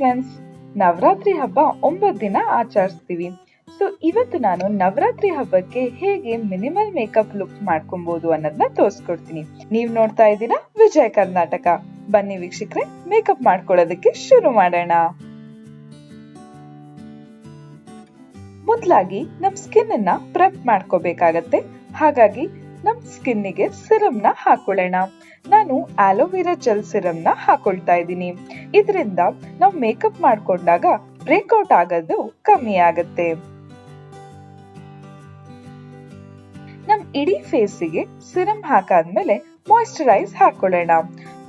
Friends, Navratri ಹಬ್ಬ 9 ದಿನ ಆಚರಿಸ್ತೀವಿ. ಸೊ ಇವತ್ತು ನಾನು ನವರಾತ್ರಿ ಹಬ್ಬಕ್ಕೆ ಹೇಗೆ ಮಿನಿಮಲ್ ಮೇಕಪ್ ಲುಕ್ ಮಾಡ್ಕೊಬಹುದು ಅನ್ನೋದನ್ನ ತೋರಿಸ್ಕೊಡ್ತೀನಿ. ನೀವ್ ನೋಡ್ತಾ ಇದ್ದೀರಾ ವಿಜಯ್ ಕರ್ನಾಟಕ. ಬನ್ನಿ ವೀಕ್ಷಕರೇ, ಮೇಕಪ್ ಮಾಡ್ಕೊಳ್ಳೋದಕ್ಕೆ ಶುರು ಮಾಡೋಣ. ಮೊದಲಾಗಿ ನಮ್ ಸ್ಕಿನ್ ಅನ್ನ ಪ್ರೆಪ್ ಮಾಡ್ಕೋಬೇಕಾಗತ್ತೆ. ಹಾಗಾಗಿ ನಮ್ ಸ್ಕಿನ್ನಿಗೆ ಸಿರಮ್ ನ ಹಾಕೊಳ್ಳೋಣ. ನಾನು ಆಲೋವೆರಾ ಜೆಲ್ ಸಿರಮ್ ನ ಹಾಕೊಳ್ತಾ ಇದ್ದೀನಿ. ಇದರಿಂದ ನಾವು ಮೇಕಪ್ ಮಾಡ್ಕೊಂಡಾಗ ಬ್ರೇಕ್ಔಟ್ ಆಗೋದು ಕಮ್ಮಿ ಆಗುತ್ತೆ. ನಮ್ ಇಡೀ ಫೇಸಿಗೆ ಸಿರಮ್ ಹಾಕಾದ್ಮೇಲೆ ಮಾಯಿಶ್ಚರೈಸ್ ಹಾಕೊಳ್ಳೋಣ.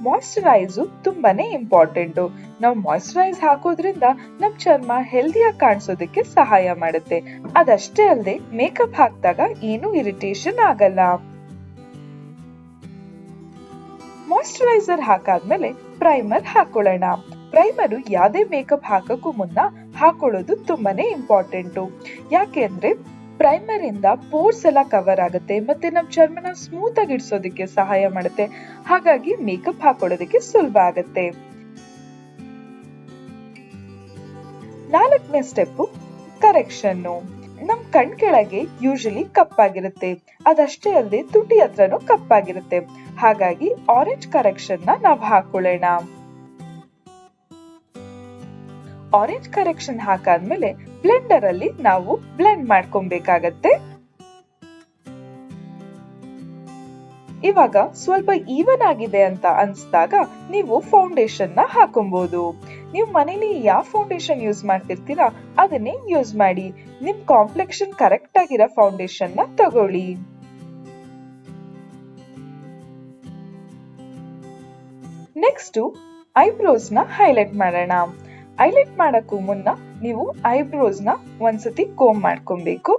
ಮಾಯಿಶ್ಚರೈಸ್ ತುಂಬಾನೇ ಇಂಪಾರ್ಟೆಂಟ್. ನಾವು ಮಾಯಿಶ್ಚರೈಸ್ ಹಾಕೋದ್ರಿಂದ ನಮ್ ಚರ್ಮ ಹೆಲ್ದಿಯಾಗಿ ಕಾಣಿಸೋದಕ್ಕೆ ಸಹಾಯ ಮಾಡುತ್ತೆ. ಅದಷ್ಟೇ ಅಲ್ಲದೆ ಮೇಕಪ್ ಹಾಕಿದಾಗ ಏನು ಇರಿಟೇಷನ್ ಆಗಲ್ಲ. ಮಾಯಿಶ್ಚರೈಸರ್ ಹಾಕಾದ್ಮೇಲೆ ಪ್ರೈಮರ್ ಹಾಕೊಳ್ಳೋಣ. ಪ್ರೈಮರ್ ಯಾವ್ದೇ ಮೇಕಪ್ ಹಾಕಕ್ಕೂ ಮುನ್ನ ಹಾಕೊಳ್ಳೋದು ತುಂಬಾನೇ ಇಂಪಾರ್ಟೆಂಟ್. ಯಾಕೆ ಅಂದ್ರೆ ಪ್ರೈಮರ್ ಇಂದ ಪೋರ್ಸ್ ಎಲ್ಲ ಕವರ್ ಆಗುತ್ತೆ ಮತ್ತೆ ನಮ್ ಚರ್ಮನ ಸ್ಮೂತ್ ಆಗಿ ಇಡ್ಸೋದಕ್ಕೆ ಸಹಾಯ ಮಾಡುತ್ತೆ. ಹಾಗಾಗಿ ಮೇಕಪ್ ಹಾಕೊಳ್ಳೋದಕ್ಕೆ ಸುಲಭ ಆಗುತ್ತೆ. 4ನೇ ಸ್ಟೆಪ್ ಕರೆಕ್ಷನ್. ನಮ್ ಕಣ್ ಕೆಳಗೆ ಯೂಶಲಿ ಕಪ್ಪಾಗಿರುತ್ತೆ. ಅದಷ್ಟೇ ಅಲ್ಲದೆ ತುಟಿ ಹತ್ರನೂ ಕಪ್ಪಾಗಿರುತ್ತೆ. ಹಾಗಾಗಿ ಆರೆಂಜ್ ಕರೆಕ್ಷನ್ ನ ನಾವ್ ಹಾಕೊಳ್ಳೋಣ. ಆರೆಂಜ್ ಕರೆಕ್ಷನ್ ಹಾಕಾದ್ಮೇಲೆ ಬ್ಲೆಂಡರ್ ಅಲ್ಲಿ ನಾವು ಬ್ಲೆಂಡ್ ಮಾಡ್ಕೊಬೇಕಾಗತ್ತೆ. ಇವಾಗ ಸ್ವಲ್ಪ ಈವನ್ ಆಗಿದೆ ಅಂತ ಅನ್ಸ್ದಾಗ ನೀವು ಫೌಂಡೇಶನ್ ನ ಹಾಕೊಬಹುದು. ನೀವು ಮನೇಲಿ ಯಾವ ಫೌಂಡೇಶನ್ ಯೂಸ್ ಮಾಡ್ತಿರ್ತೀರಾ ಅದನ್ನೇ ಯೂಸ್ ಮಾಡಿ. ನಿಮ್ ಕಾಂಪ್ಲೆಕ್ಷನ್ ಕರೆಕ್ಟ್ ಆಗಿರೋ ಫೌಂಡೇಶನ್ ನ ತಗೊಳ್ಳಿ. ನೆಕ್ಸ್ಟ್ ಐಬ್ರೋಸ್ ನ ಹೈಲೈಟ್ ಮಾಡೋಣ. ಹೈಲೈಟ್ ಮಾಡಕ್ಕೂ ಮುನ್ನ ನೀವು ಐಬ್ರೋಸ್ ನ ಒಂದ್ಸತಿ ಕೋಮ್ ಮಾಡ್ಕೊಬೇಕು.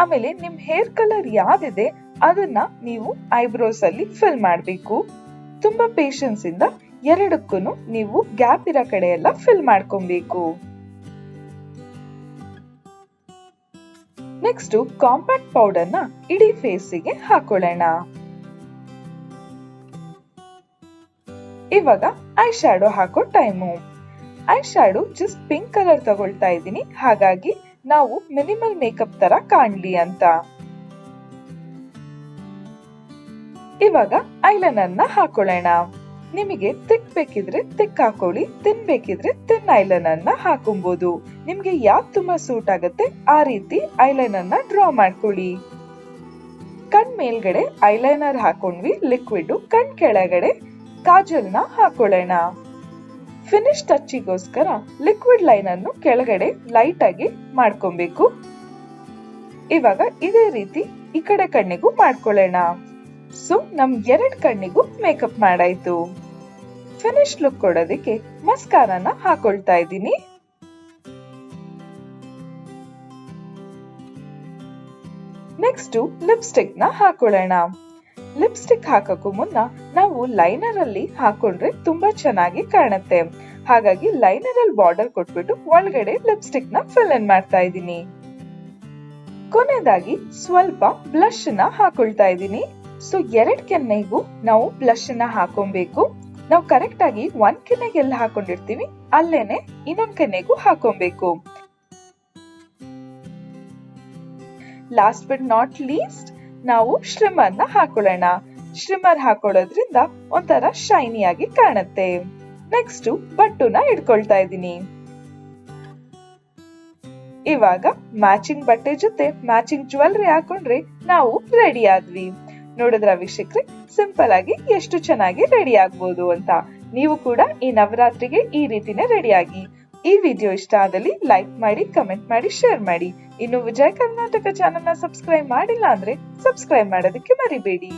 ಆಮೇಲೆ ನಿಮ್ ಹೇರ್ ಕಲರ್ ಯಾವ್ದಿದೆ ಅದನ್ನ ನೀವು ಐಬ್ರೋಸ್ ಅಲ್ಲಿ ಫಿಲ್ ಮಾಡ್ಬೇಕು. ತುಂಬಾ ಪೇಶನ್ಸ್ ಇಂದ ಎರಡಕ್ಕೂ ನೀವು ಗ್ಯಾಪ್ ಇರೋ ಕಡೆ ಎಲ್ಲ ಫಿಲ್ ಮಾಡ್ಕೊಬೇಕು. ನೆಕ್ಸ್ಟ್ ಕಾಂಪ್ಯಾಕ್ಟ್ ಪೌಡರ್ ನ ಇಡೀ ಫೇಸಿಗೆ ಹಾಕೊಳ್ಳೋಣ. ಇವಾಗ ಐ ಶ್ಯಾಡೋ ಹಾಕೋ time. I shadow just pink colour ತಗೊಳ್ತಾ ಇದ್ದೀನಿ. ಹಾಗಾಗಿ ನಾವು ಮಿನಿಮಲ್ ಮೇಕಪ್ ತರ ಕಾಣ್ಲಿ ಅಂತ. ಇವಾಗ ಐಲೈನರ್ ನ ಹಾಕೊಳ್ಳೋಣ. ನಿಮಗೆ ತಿಕ್ ಬೇಕಿದ್ರೆ ತಿಕ್ ಹಾಕೊಳ್ಳಿ, ತಿನ್ ಬೇಕಿದ್ರೆ ತಿನ್ ಐಲೈನರ್ ನ ಹಾಕೊಬಹುದು. ನಿಮ್ಗೆ ಯಾವ್ದು ತುಂಬಾ ಸೂಟ್ ಆಗುತ್ತೆ ಆ ರೀತಿ ಐಲೈನರ್ ನ ಡ್ರಾ ಮಾಡ್ಕೊಳ್ಳಿ. ಕಣ್ ಮೇಲ್ಗಡೆ ಐಲೈನರ್ ಹಾಕೊಂಡ್ವಿ ಲಿಕ್ವಿಡ್. ಕಣ್ ಕೆಳಗಡೆ ಕಾಜಲ್ ನ ಹಾಕೊಳ್ಳೋಣ. ಫಿನಿಶ್ ಟಚ್ಗೋಸ್ಕರ ಲಿಕ್ವಿಡ್ ಲೈನ್ ಅನ್ನು ಕೆಳಗಡೆ ಲೈಟ್ ಆಗಿ ಮಾಡ್ಕೊಬೇಕು. ಇವಾಗ ಇದೇ ರೀತಿ ಈ ಕಡೆ ಕಣ್ಣಿಗೂ ಮಾಡ್ಕೊಳ್ಳೋಣ. ಸೊ ನಮ್ 2 ಕಣ್ಣಿಗೂ ಮೇಕಪ್ ಮಾಡಾಯ್ತು. ಫಿನಿಶ್ ಲುಕ್ ಕೊಡೋದಕ್ಕೆ ಮಸ್ಕಾರಾನ ಹಾಕೊಳ್ತಾ ಇದ್ದೀನಿ. ನೆಕ್ಸ್ಟ್ ಲಿಪ್ಸ್ಟಿಕ್ ನ ಹಾಕೊಳ್ಳೋಣ. ಲಿಪ್ಸ್ಟಿಕ್ ಹಾಕಕ್ಕೂ ಮುನ್ನ ನಾವು ಲೈನರ್ ಅಲ್ಲಿ ಹಾಕೊಂಡ್ರೆ ತುಂಬಾ ಚೆನ್ನಾಗಿ ಕಾಣುತ್ತೆ. ಹಾಗಾಗಿ ಲೈನರ್ ಅಲ್ಲಿ ಬಾರ್ಡರ್ ಕೊಟ್ಬಿಟ್ಟು ಒಳಗಡೆ ಲಿಪ್ಸ್ಟಿಕ್ ನ ಫಿಲ್ ಇನ್ ಮಾಡ್ತಾ ಇದ್ದೀನಿ. ಕೊನೆಯದಾಗಿ ಸ್ವಲ್ಪ ಬ್ಲಶ್ ನ ಹಾಕೊಳ್ತಾ ಇದ್ದೀನಿ. ಸೊ 2 ಕೆನ್ನೆಗೂ ನಾವು ಬ್ಲಶ್ ನ ಹಾಕೊಬೇಕು. ನಾವು ಕರೆಕ್ಟ್ ಆಗಿ 1 ಕೆನ್ನೆಗೆ ಎಲ್ಲ ಹಾಕೊಂಡಿರ್ತೀವಿ ಅಲ್ಲೇನೆ ಇನ್ನೊಂದ್ ಕೆನ್ನೆಗೂ ಹಾಕೊಬೇಕು. ಲಾಸ್ಟ್ ಬಟ್ ನಾಟ್ ಲೀಸ್ಟ್ ನಾವು ಶ್ರಿಮ್ಮರ್ ನ ಹಾಕೊಳ್ಳೋಣ. ಶ್ರಿಮ್ಮರ್ ಹಾಕೊಳ್ಳೋದ್ರಿಂದ ಒಂಥರ ಶೈನಿ ಆಗಿ ಕಾಣುತ್ತೆ. ನೆಕ್ಸ್ಟ್ ಬಟ್ಟುನ ಇಟ್ಕೊಳ್ತಾ ಇದ್ದೀನಿ. ಇವಾಗ ಮ್ಯಾಚಿಂಗ್ ಬಟ್ಟೆ ಜೊತೆ ಮ್ಯಾಚಿಂಗ್ ಜ್ಯುವೆಲ್ರಿ ಹಾಕೊಂಡ್ರೆ ನಾವು ರೆಡಿ ಆದ್ವಿ. ನೋಡಿದ್ರ ವೀಕ್ಷಕರೇ, ಸಿಂಪಲ್ ಆಗಿ ಎಷ್ಟು ಚೆನ್ನಾಗಿ ರೆಡಿ ಆಗ್ಬೋದು ಅಂತ. ನೀವು ಕೂಡ ಈ ನವರಾತ್ರಿಗೆ ಈ ರೀತಿನೇ ರೆಡಿ ಆಗಿ. ಈ ವಿಡಿಯೋ ಇಷ್ಟ ಆದಲ್ಲಿ ಲೈಕ್ ಮಾಡಿ, ಕಮೆಂಟ್ ಮಾಡಿ, ಶೇರ್ ಮಾಡಿ. ಇನ್ನು ವಿಜಯ್ ಕರ್ನಾಟಕ ಚಾನೆಲ್ ನ ಸಬ್ಸ್ಕ್ರೈಬ್ ಮಾಡಿಲ್ಲ ಅಂದ್ರೆ ಸಬ್ಸ್ಕ್ರೈಬ್ ಮಾಡೋದಕ್ಕೆ ಮರಿಬೇಡಿ.